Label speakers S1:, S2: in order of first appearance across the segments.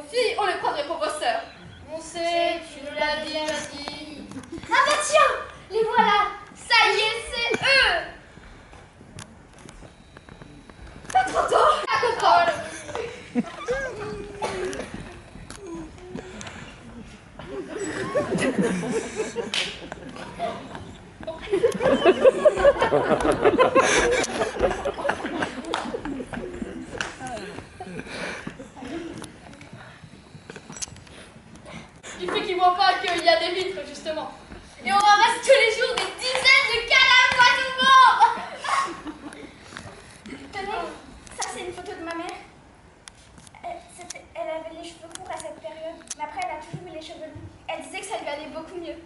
S1: filles, on les prendrait pour vos sœurs.
S2: On sait, tu nous l'as déjà dit.
S3: Ah bah tiens, les voilà.
S1: Ça y est, c'est eux. Pas trop tôt, à comprendre.
S2: Il fait qu'ils voient pas qu'il y a des vitres, justement.
S1: Et on ramasse tous les jours des dizaines de cadavres nouveaux.
S3: Tenez, ça c'est une photo de ma mère. Elle avait les cheveux courts à cette période, mais après elle a toujours eu les cheveux longs. Elle disait que ça lui allait beaucoup mieux.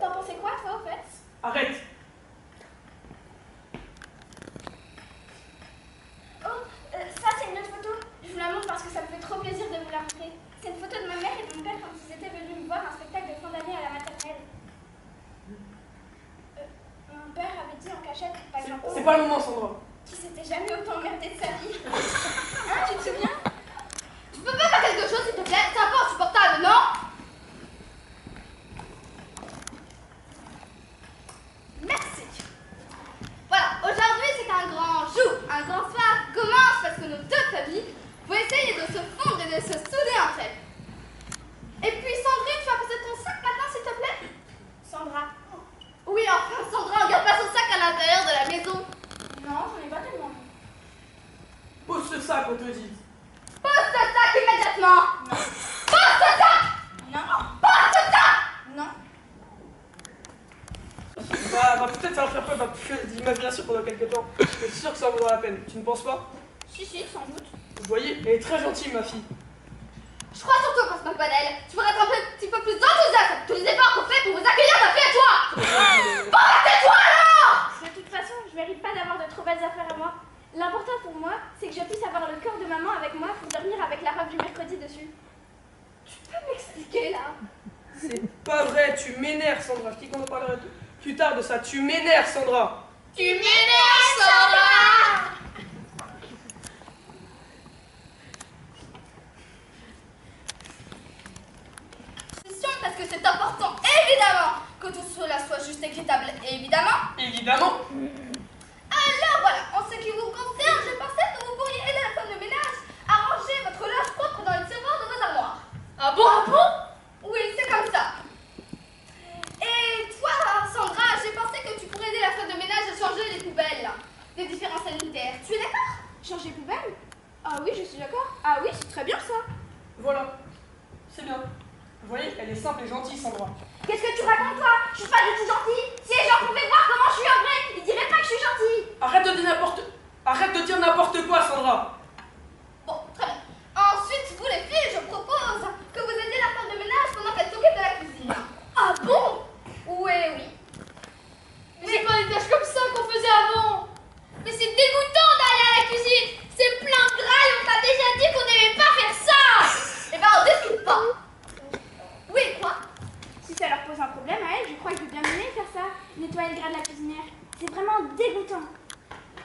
S3: T'en pensais quoi toi au fait?
S4: Arrête!
S3: Oh, ça c'est une autre photo. Je vous la montre parce que ça me fait trop plaisir de vous la montrer. C'est une photo de ma mère et de mon père quand ils étaient venus me voir un spectacle de fin d'année à la maternelle. Mon père avait dit en cachette, par exemple,
S4: C'est pas le moment, Sandra.
S3: qu'il s'était jamais autant emmerdé de sa vie. Hein, tu te souviens?
S1: Tu peux pas faire quelque chose, s'il te plaît? C'est un peu insupportable, non? Merci. Voilà, aujourd'hui c'est un grand jour, un grand soir commence parce que nos deux familles vont essayer de se fondre et de se souder entre elles. Et puis Sandrine, tu vas poser ton sac maintenant, s'il te plaît?
S3: Sandra.
S1: Oui, enfin Sandra, on garde pas son sac à l'intérieur de la maison.
S3: Non, j'en ai pas tellement.
S4: Pose ce sac, on te dit.
S1: Pose ce sac immédiatement.
S3: Non.
S1: Pose ce sac.
S3: Non.
S1: Pose ce sac.
S3: Non.
S4: Va peut-être ça va faire peur d'imagination pendant quelques temps. Je suis sûr que ça en vaudra la peine. Tu ne penses pas?
S3: Si, sans doute.
S4: Vous voyez, elle est très gentille, ma fille.
S1: Je crois surtout qu'on se moque pas d'elle. Tu pourrais être un petit peu plus enthousiaste avec tous les efforts qu'on fait pour vous accueillir ma fille à toi. Bon, tais-toi alors.
S3: De toute façon, je mérite pas d'avoir de trop belles affaires à moi. L'important pour moi, c'est que je puisse avoir le corps de maman avec moi pour dormir avec la robe du mercredi dessus.
S1: Tu peux m'expliquer là?
S4: C'est pas vrai, tu m'énerves, Sandra. Je dis qu'on en parlera plus tard de ça. Tu m'énerves, Sandra.
S1: Tu m'énerves, Sandra. Parce que c'est important, évidemment, que tout cela soit juste équitable, évidemment.
S4: Évidemment.
S1: Alors voilà, en ce qui vous concerne, je pensais que vous pourriez aider la femme de ménage à ranger votre linge propre dans les tiroirs de vos armoires.
S2: Ah bon? Ah bon?
S1: Oui, c'est comme ça. Et toi, Sandra, j'ai pensé que tu pourrais aider la femme de ménage à changer les poubelles des différents sanitaires. Tu es d'accord?
S3: Changer poubelle? Ah oui, je suis d'accord. Ah oui, c'est très bien ça.
S4: Voilà. C'est bien. Vous voyez, elle est simple et gentille, Sandra.
S3: Qu'est-ce que tu racontes toi? Je suis pas du tout gentille. Si les gens pouvaient voir comment je suis en vrai, ils diraient pas que je suis gentille.
S4: Arrête de dire n'importe quoi, Sandra.
S1: Bon, très bien. Ensuite, vous les filles, je propose que vous aidiez la femme de ménage pendant qu'elle s'occupe de la cuisine.
S3: Ah bon?
S1: Oui, oui.
S2: Mais c'est pas des tâches comme ça qu'on faisait avant.
S1: Mais c'est dégoûtant d'aller à la cuisine. C'est plein de gras et on t'a déjà dit qu'on n'aimait pas faire ça. Eh ben, on discute pas. Oui, quoi?
S3: Si ça leur pose un problème à elle, je crois que je vais bien aimer faire ça. Nettoyer le gras de la cuisinière. C'est vraiment dégoûtant.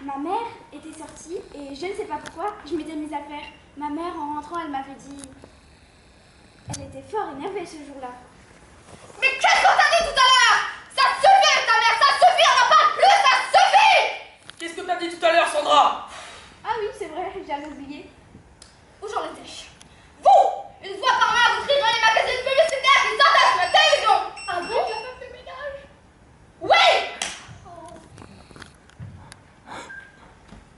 S3: Ma mère était sortie et je ne sais pas pourquoi, je m'étais mise à faire. Ma mère, en rentrant, elle m'avait dit... Elle était fort énervée ce jour-là.
S1: Mais qu'est-ce qu'on t'a dit tout à l'heure? Ça suffit avec ta mère, ça suffit, on n'en parle plus, ça suffit.
S4: Qu'est-ce que t'as dit tout à l'heure, Sandra?
S3: Ah oui, c'est vrai, j'avais oublié.
S1: Où j'en étais? Vous, une fois par mois, vous criez dans les magazines publicitaires qui s'entendent sur la télévision.
S3: Ah bon?
S1: La femme de ménage? Oui.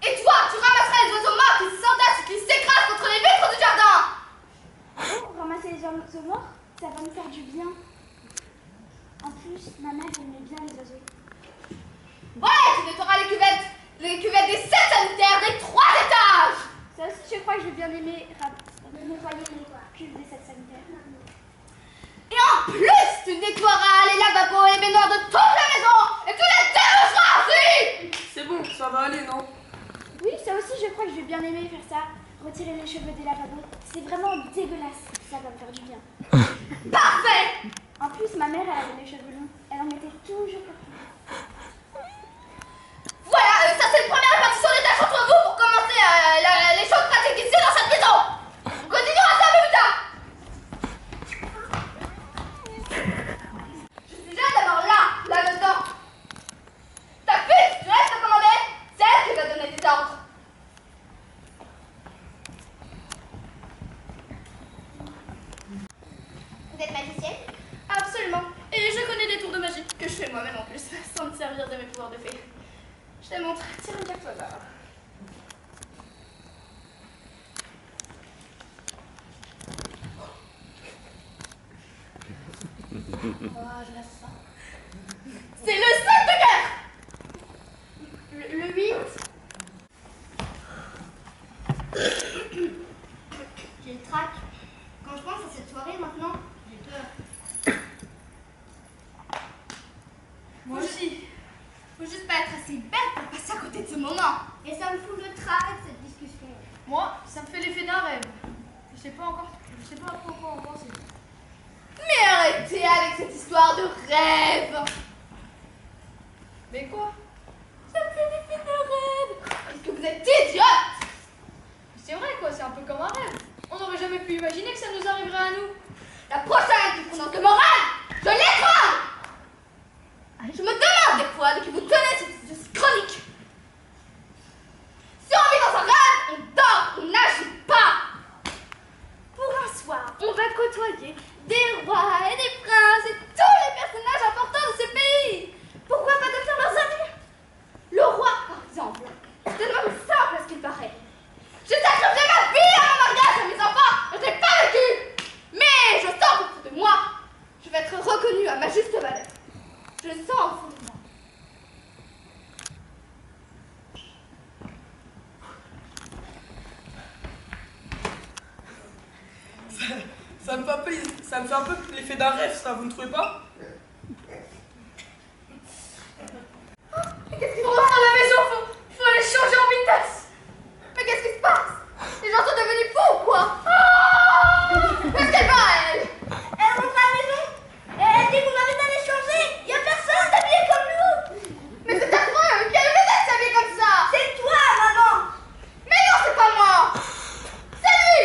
S1: Et toi, tu ramasserais les oiseaux morts qui s'entassent et qui s'écrasent contre les vitres du jardin.
S3: Oh, ramasser les oiseaux morts, ça va me faire du bien. En plus, ma mère aimait bien les oiseaux.
S1: Ouais, tu nettoieras les cuvettes des 7 sanitaires des 3 étages.
S3: Ça aussi, je crois que je vais bien aimer nettoyer les cuves des 7 sanitaires.
S1: Et en plus, tu nettoieras les lavabos et les baignoires de toute la maison et tu les dérangeras aussi.
S4: C'est bon, ça va aller, non?
S3: Oui, ça aussi, je crois que je vais bien aimer faire ça. Retirer les cheveux des lavabos. C'est vraiment dégueulasse. Ça va me faire du bien.
S1: Parfait.
S3: En plus, ma mère, elle avait les cheveux longs. Elle en mettait toujours partout.
S1: Voilà, ça c'est une première répartition des tâches entre vous pour commencer les choses pratiques ici dans cette maison. On continuera ça plus tard.
S2: Ah, je la sens.
S1: C'est le 5 de guerre. Le 8. J'ai le trac. Quand je pense à cette soirée maintenant, j'ai peur. Moi aussi. Faut juste pas être assez bête pour passer à côté de ce moment. Et ça me fout le trac, cette discussion.
S2: Moi, ça me fait l'effet d'un rêve. Je sais pas quoi en penser.
S1: Mais arrêtez avec cette histoire de rêve.
S2: Mais quoi?
S1: Ça me fait l'effet d'un rêve. Est-ce que vous êtes idiote?
S2: C'est vrai quoi, c'est un peu comme un rêve. On n'aurait jamais pu imaginer que ça nous arriverait à nous.
S1: La prochaine qui prononce le moral, je l'écrase. Je me demande des fois de qui vous tenez cette idiotie chronique. Si on vit dans un rêve, on dort, on n'agit pas. Pour un soir, on va côtoyer des rois et des princes et tous les personnages importants de ce pays. Pourquoi pas devenir leurs amis? Le roi, par exemple, c'est un homme simple à ce qu'il paraît. J'ai sacrifié ma vie à mon mariage à mes enfants, je n'ai pas vécu. Mais je sens au fond de moi, je vais être reconnue à ma juste valeur. Je le sens au fond de moi.
S4: Ça me fait un peu l'effet d'un rêve, ça, vous ne trouvez pas?
S1: Mais qu'est-ce qui se passe à la maison? Faut aller changer en vitesse. Mais qu'est-ce qui se passe? Les gens sont devenus fous ou quoi? Où est-ce qu'elle va, elle?
S3: Elle rentre à la maison. Elle dit que vous m'avez allé changer. Il y a personne habillé comme nous.
S1: Mais c'est affreux. Quelle vedette s'habille comme ça?
S3: C'est toi, maman.
S1: Mais non, c'est pas moi. C'est lui.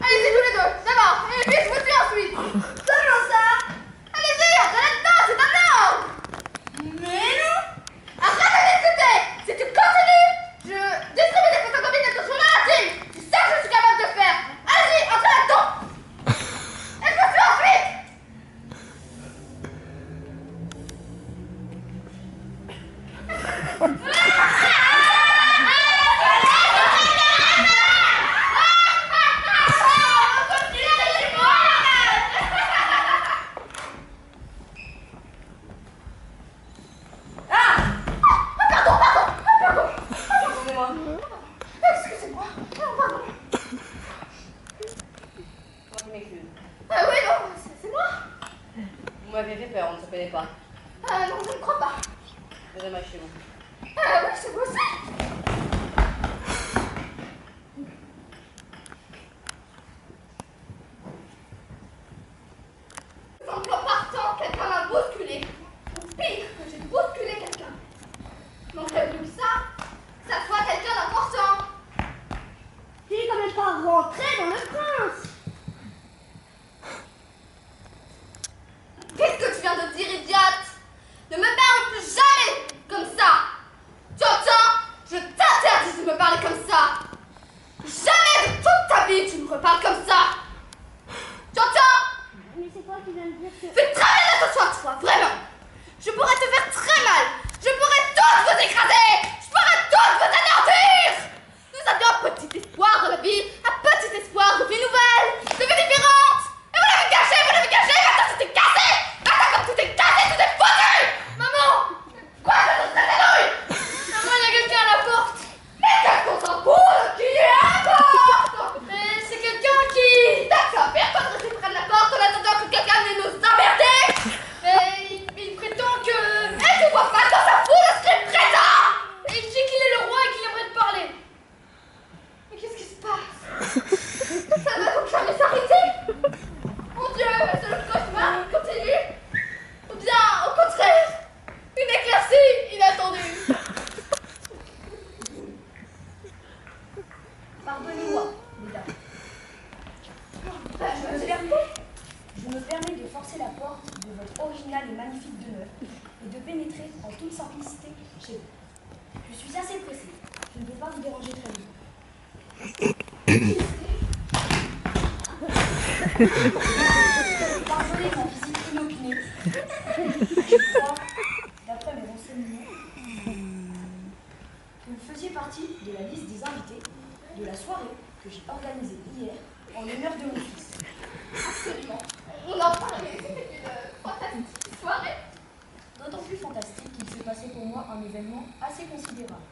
S1: Allez-y tous les deux, d'abord. Et puis je vous suis ensuite.
S3: Comment ça?
S1: Allez-y, entrez là-dedans, c'est un ordre.
S3: Mais non.
S1: Arrête de discuter. Si tu continues, je distribue des photocopies de ton journal intime. Tu sais que je suis capable de faire. Allez-y, entrez là-dedans. Et je vous suis ensuite. Excusez-moi. Pardon.
S5: Je m'excuse.
S1: Oui, non, c'est moi.
S5: Vous m'avez fait peur, on ne se connaît pas.
S1: Non, je ne crois pas.
S5: Vous aimez chez vous.
S1: Oui, c'est vous aussi. En partant, quelqu'un m'a bousculé. Ou pire, que j'ai bousculé quelqu'un. Manquerait plus que ça soit quelqu'un d'important.
S3: Il est quand même pas rentré dans le prince.
S1: Qu'est-ce que tu viens de dire, idiote? Ne me parle plus jamais comme ça. Tu entends? Je t'interdis de me parler comme ça. Jamais de toute ta vie tu me reparles comme ça. Tu entends?
S3: Mais c'est quoi qui vient de dire que...
S1: Fais très bien attention à toi, vraiment. Je pourrais te faire très mal. Je pourrais toutes vous écraser. Je pourrais toutes vous anéantir. Nous avions un petit espoir de la vie, un petit espoir de vie nouvelle, de vie différente. Et vous l'avez gâché, maintenant tout est cassé. Maintenant comme tout est cassé, tout est foutu. Maman. Quoi, je te traite nouilles?
S2: Maman, il y a quelqu'un à la porte.
S1: Mais qu'est-ce qu'on s'en fout? Qui est à la porte?
S2: Mais c'est quelqu'un qui...
S1: T'as que ça à faire, toi, de rester près de la porte en attendant que quelqu'un vienne nous emmerder?
S2: Il prétend que...
S1: Et tu vois pas quand ça fout le script présent?
S2: Il dit qu'il est le roi et qu'il aimerait te parler.
S1: Mais qu'est-ce qui se passe? Ça ne va donc jamais s'arrêter? Mon Dieu, est-ce que le cauchemar continue? Ou bien, au contraire, une éclaircie inattendue?
S6: Pardonnez-moi, mesdames. Je me permets de forcer la porte de votre original et magnifique demeure et de pénétrer en toute simplicité chez vous. Je suis assez pressée. Je ne peux pas vous déranger très longtemps. Pardonnez ma visite inopinée. Je crois, d'après mes renseignements, que vous faisiez partie de la liste des invités de la soirée que j'ai organisée hier en l'honneur de mon fils.
S1: Absolument. On en parlait, c'était une fantastique soirée.
S6: D'autant plus fantastique qu'il s'est passé pour moi un événement assez considérable.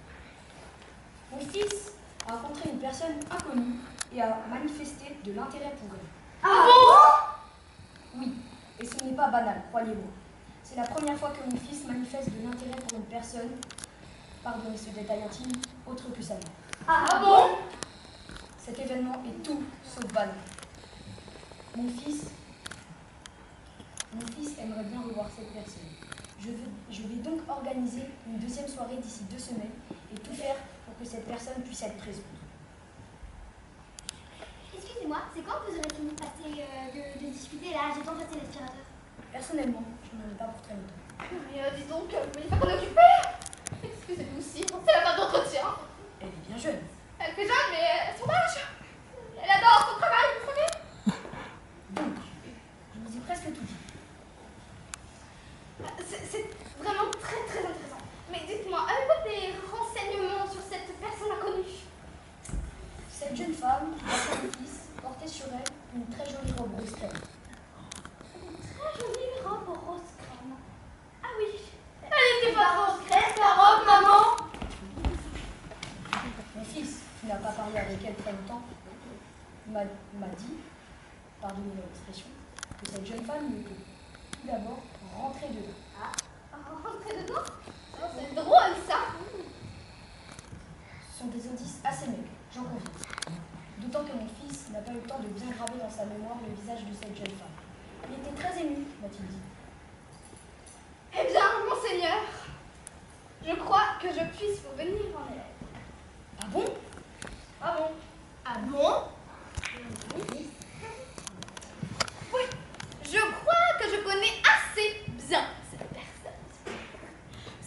S6: Mon fils a rencontré une personne inconnue et a manifesté de l'intérêt pour elle.
S1: Ah bon?
S6: Oui, et ce n'est pas banal, croyez-moi. C'est la première fois que mon fils manifeste de l'intérêt pour une personne, pardonnez ce détail intime, autre que sa mère.
S1: Ah bon?
S6: Cet événement est tout sauf banal. Mon fils aimerait bien revoir cette personne. Je vais donc organiser une deuxième soirée d'ici 2 semaines et tout faire pour que cette personne puisse être présente.
S3: Excusez-moi, c'est quand vous aurez fini de discuter là? J'ai pas passé l'aspirateur.
S6: Personnellement, je n'en ai pas pour très longtemps.
S1: Mais dis donc, il faut qu'on est occupé. Excusez-nous aussi, c'est la fin d'entretien.
S6: Elle est bien jeune.
S1: Elle fait jeune, mais son âge. Elle adore son travail, vous savez.
S6: Donc, je vous ai presque tout dit.
S1: C'est vraiment très très intéressant. Mais dites-moi, avez-vous des renseignements sur cette personne inconnue?
S6: Cette jeune femme, d'après mon fils, portait sur elle une très jolie robe rose crème.
S1: Une très jolie robe rose crème. Ah oui, elle était pas rose crème, ta robe, maman.
S6: Mon fils, qui n'a pas parlé avec elle très longtemps, m'a dit, pardonnez l'expression, que cette jeune femme lui était tout d'abord rentrée dedans.
S1: Rentrez dedans? Oh, c'est drôle ça.
S6: Ce sont des indices assez maigres, j'en conviens. D'autant que mon fils n'a pas eu le temps de bien graver dans sa mémoire le visage de cette jeune femme. Il était très ému, m'a-t-il dit.
S1: Eh bien, monseigneur, je crois que je puisse vous venir en aide.
S6: Ah bon?
S1: Ah bon? Ah bon? Oui, je crois que je connais assez bien cette personne.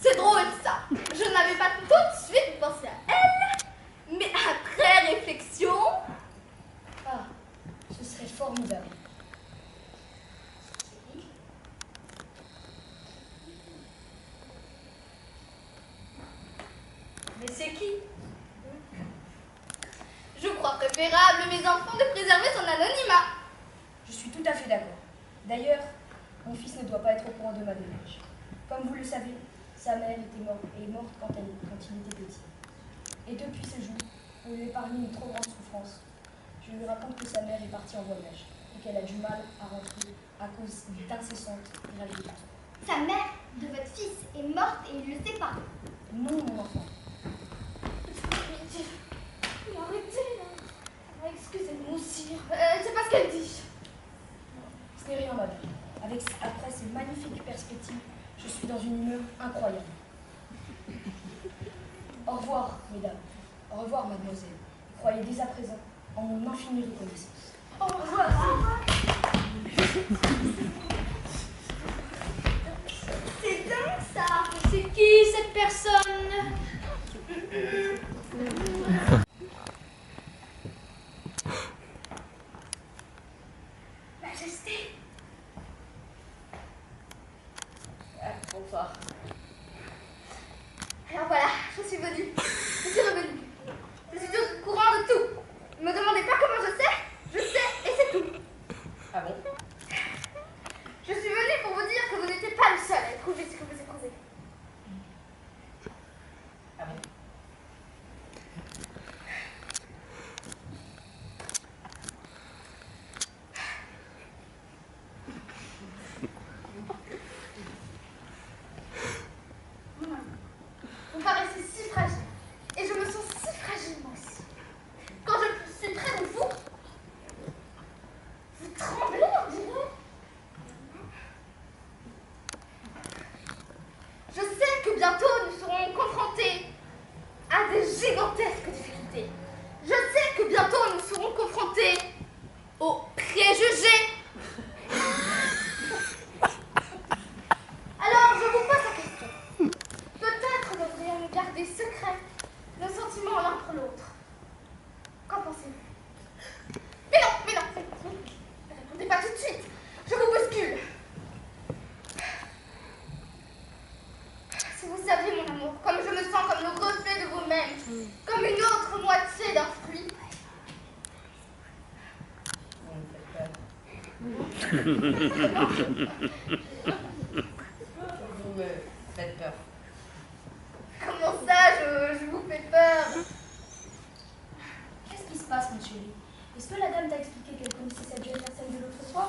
S1: C'est drôle ça. Je n'avais pas tout de suite pensé à elle, mais après réflexion...
S6: Ah, ce serait formidable.
S1: Mais c'est qui? Je crois préférable, mes enfants, de préserver son anonymat.
S6: Je suis tout à fait d'accord. D'ailleurs, mon fils ne doit pas être au courant de ma démarche. Comme vous le savez, sa mère est morte quand il était petit. Et depuis ce jour, pour lui épargner une trop grande souffrance, je lui raconte que sa mère est partie en voyage et qu'elle a du mal à rentrer à cause d'incessantes gravitures.
S3: Sa mère de votre fils est morte et il le sait pas.
S6: Non, mon enfant.
S1: Mais arrêtez là. Excusez-moi, sire. C'est pas ce qu'elle dit.
S6: Ce n'est rien, madame. Après ces magnifiques perspectives, je suis dans une humeur incroyable. Au revoir, mesdames. Au revoir, mademoiselle. Croyez dès à présent en mon infinie reconnaissance.
S1: Au revoir.
S3: C'est dingue ça.
S2: C'est qui cette personne?
S3: Majesté.
S5: Bonsoir.
S1: Alors voilà, je suis venue. Je suis revenue. Je suis au courant de tout. Ne me demandez pas comment je sais et c'est tout.
S5: Ah bon?
S1: Je suis venue pour vous dire que vous n'étiez pas le seul à éprouver ce que vous éprouvez.
S5: Ah bon? Vous me faites peur.
S1: Comment ça, je vous fais peur?
S6: Qu'est-ce qui se passe, mon chéri? Est-ce que la dame t'a expliqué qu'elle connaissait cette jeune personne de l'autre soir?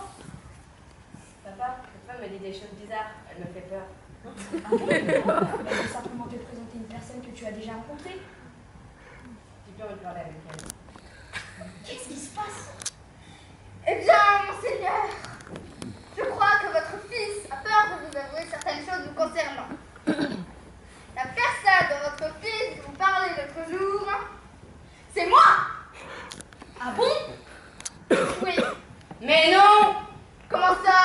S5: Papa, cette femme me dit des choses bizarres. Elle me fait peur.
S6: Ah bon? Elle veut simplement te présenter une personne que tu as déjà rencontrée.
S5: J'ai plus envie de parler avec elle.
S6: Qu'est-ce qui se passe?
S1: Eh bien, monseigneur, je crois que votre fils a peur de vous avouer certaines choses vous concernant. La personne dont votre fils vous parlait l'autre jour, c'est moi!
S6: Ah bon?
S1: Oui.
S5: Mais non!
S1: Comment ça?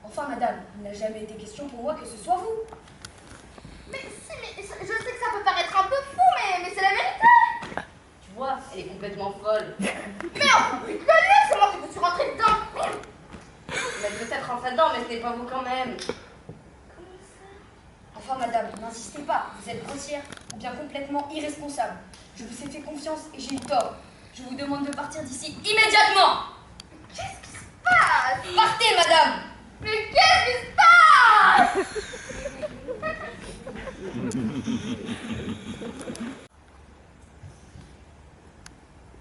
S6: Enfin, madame, il n'a jamais été question pour moi que ce soit vous.
S1: Mais si, mais je sais que ça peut paraître un peu fou, mais c'est la vérité.
S5: Tu vois, elle est complètement folle.
S1: Mais enfin, rigolez, c'est moi qui vous suis rentrée dedans.
S5: Elle est peut-être rentrée dedans, mais ce n'est pas vous quand même.
S6: Enfin, madame, n'insistez pas, vous êtes grossière ou bien complètement irresponsable. Je vous ai fait confiance et j'ai eu tort. Je vous demande de partir d'ici immédiatement.
S1: Qu'est-ce qui se passe?
S6: Partez, madame.
S1: Mais qu'est-ce qui se passe?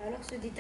S5: Alors se dit